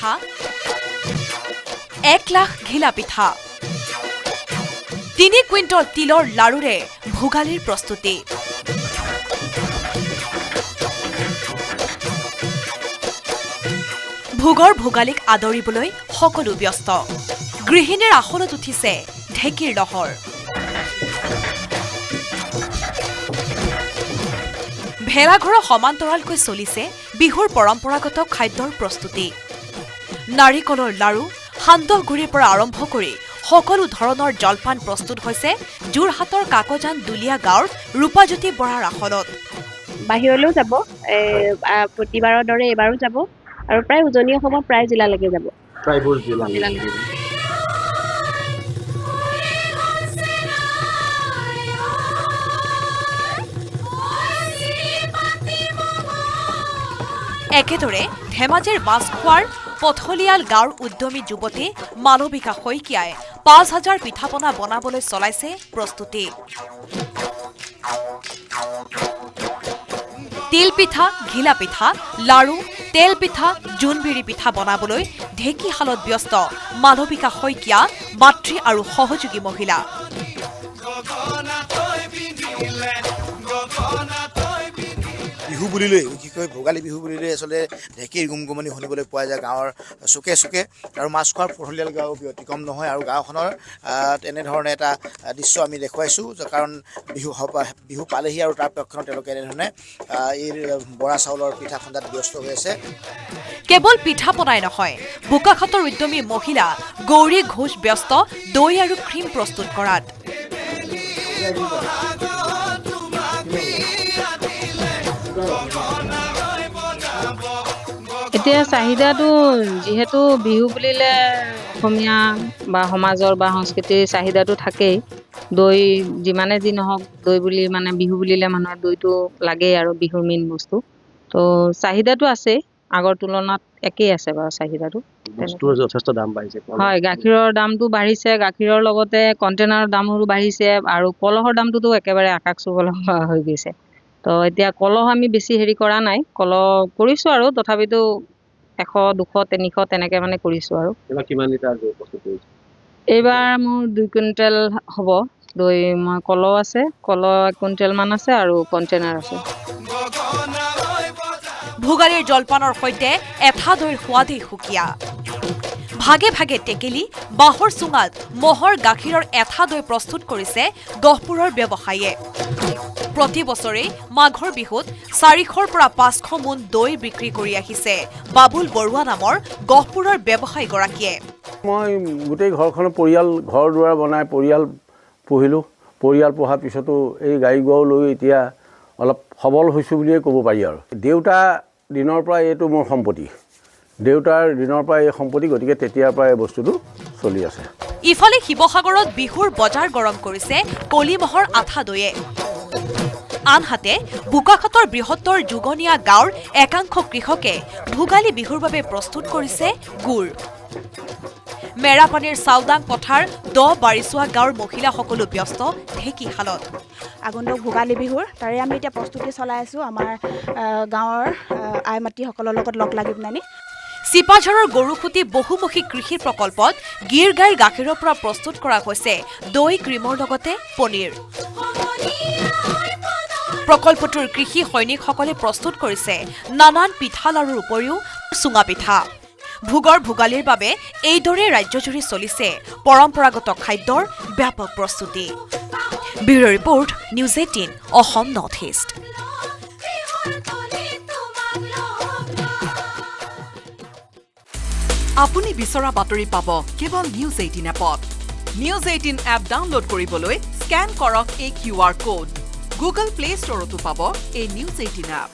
পিঠা 1 লাখ ঘিলা পিঠা 3 কুইণ্টল তিলৰ লাৰুৰে ভোগালীৰ প্ৰস্তুতি ভোগৰ ভোগালীক আদৰিবলৈ সকলো ব্যস্ত গৃহিণীৰ আসনত উঠিছে ঢেকীৰ লহৰ ভেলাঘৰৰ সমান্তৰালকৈ চলিছে বিহুৰ পৰম্পৰাগত খাদ্যৰ প্ৰস্তুতি নাৰিকলৰ লাৰু সান্দহ গুড়িৰ পৰা আৰম্ভ কৰি সকলো ধৰণৰ জলপান প্ৰস্তুত হৈছে যোৰহাটৰ কাকজান দুলীয়া গাঁৱৰ ৰূপাজ্যোতি বৰাৰ আসনত বাহিৰলৈও যাব প্ৰতিবাৰৰ দৰে এবাৰো যাব আৰু প্ৰায় উজনি অসমৰ প্ৰায় জিলালৈকে যাব প্ৰায়বোৰ জিলালৈকে একেদৰে ধেমাজিৰ মাছখোৱাৰ পথলিয়াল গাঁৱৰ উদ্যমী যুৱতী মালবিকা শইকীয়াই ৫,০০০ পিঠাপনা বনাবলৈ চলাইছে প্ৰস্তুতি তিল পিঠা ঘিলা পিঠা লাৰু তেল পিঠা জোনবিৰি পিঠা বনাবলৈ ঢেকীশালত ব্যস্ত মালবিকা শইকীয়া মাতৃ আৰু সহযোগী মহিলা বিহু বুলিলৈ বিশেষকৈ ভোগালী বিহু বুলিলৈ আচলতে ঢেকীৰ গুমগুমনি শুনিবলৈ পোৱা যায় গাঁৱৰ চুকে চুকে আৰু মাছখোৱাৰ পথলিয়াল গাঁও ব্যতিক্ৰম নহয় আৰু গাঁওখনৰ তেনেধৰণে এটা দৃশ্য আমি দেখুৱাইছোঁ কাৰণ বিহু পালেহি আৰু তাৰ পক্ষত তেওঁলোকে এনেধৰণে এই বৰা চাউলৰ পিঠা খুন্দাত ব্যস্ত হৈ আছে কেৱল পিঠা পনাই নহয় বোকাখাতৰ উদ্যমী মহিলা গৌৰী ঘোষ ব্যস্ত দৈ আৰু ক্ৰীম প্ৰস্তুত কৰাত এতিয়া চাহিদাটো যিহেতু বিহু বুলিলে অসমীয়া বা সমাজৰ বা সংস্কৃতিৰ চাহিদাটো থাকেই দৈ যিমানে যি নহওক দৈ বুলি মানে বিহু বুলিলে মানুহে দৈটো লাগেই আৰু বিহুৰ মেইন বস্তু তো চাহিদাটো আছে আগৰ তুলনাত একেই আছে বাৰু চাহিদাটো বস্তুৰ যথেষ্ট দাম বাঢ়িছে হয় গাখীৰৰ দামটো বাঢ়িছে গাখীৰৰ লগতে কণ্টেইনাৰৰ দামো বাঢ়িছে আৰু কলহৰ দামটোতো একেবাৰে আকাশ চুবলৈ হৈ গৈছে তো এতিয়া কলহ আমি বেছি হেৰি কৰা নাই কলহ কৰিছোঁ আৰু তথাপিতো 100 200 300 তেনেকৈ মানে কৰিছোঁ আৰু এবাৰ কিমান লিটাৰ দৈ প্ৰস্তুত কৰিছে এইবাৰ মোৰ 2 কুইণ্টেল হ'ব দৈ মই কলহ আছে কলহ 1 কুইণ্টেল মান আছে আৰু কণ্টেইনাৰ আছে ভোগালীৰ জলপানৰ সৈতে এঠা দৈৰ সোৱাদেই সুকীয়া ভাগে ভাগে টেকেলি বাঁহৰ চুঙাত মহৰ গাখীৰৰ এঠা দৈ প্ৰস্তুত কৰিছে গহপুৰৰ ব্যৱসায়ীয়ে প্ৰতি বছৰে মাঘৰ বিহুত 400ৰ পৰা 500 মোন দৈ বিক্ৰী কৰি আহিছে বাবুল বৰুৱা নামৰ গহপুৰৰ ব্যৱসায়ীগৰাকীয়ে মই গোটেই ঘৰখনৰ ঘৰ দুৱাৰ বনাই পৰিয়াল পুহিলোঁ পৰিয়াল পোহাৰ পিছতো এই গাড়ী গৰু লৈ এতিয়া অলপ সবল হৈছোঁ বুলিয়ে ক'ব পাৰি আৰু দেউতা দিনৰ পৰা এইটো মোৰ সম্পত্তি দেউতাৰ দিনৰ পৰা এই সম্পত্তি গতিকে তেতিয়াৰ পৰা এই বস্তুটো চলি আছে ইফালে শিৱসাগৰত বিহুৰ বজাৰ গৰম কৰিছে কলিমহৰ আঠা দৈয়ে আনহাতে বোকাখাতৰ বৃহত্তৰ যুগনীয়া গাঁৱৰ একাংশ কৃষকে ভোগালী বিহুৰ বাবে প্ৰস্তুত কৰিছে গুড় মেৰাপানীৰ চাউদাং পথাৰ বাৰিচোৱা গাঁৱৰ মহিলাসকলো ব্যস্ত ঢেকীশালত আগন্তুক ভোগালী বিহুৰ তাৰে আমি এতিয়া প্ৰস্তুতি চলাই আছোঁ আমাৰ গাঁৱৰ আই মাতৃসকলৰ লগত লগ লাগি পেলানি চিপাঝাৰৰ গৰুখুটি বহুমুখী কৃষি প্ৰকল্পত গিৰ গাইৰ গাখীৰৰ পৰা প্ৰস্তুত কৰা হৈছে দৈ ক্ৰীমৰ লগতে পনীৰ প্ৰকল্পটোৰ কৃষি সৈনিকসকলে প্ৰস্তুত কৰিছে নানান পিঠা লাৰুৰ উপৰিও চুঙা পিঠা ভোগৰ ভোগালীৰ বাবে এইদৰে ৰাজ্যজুৰি চলিছে পৰম্পৰাগত খাদ্যৰ ব্যাপক প্ৰস্তুতি bureau' report news 18 Assam north east আপুনি বিচৰা বাতৰি পাব কেৱল নিউজ 18 এপত নিউজ 18 এপ ডাউনলোড কৰিবলৈ স্কেন কৰক এই QR কোড গুগল প্লে ষ্টৰতো পাব এই নিউজ 18 এপ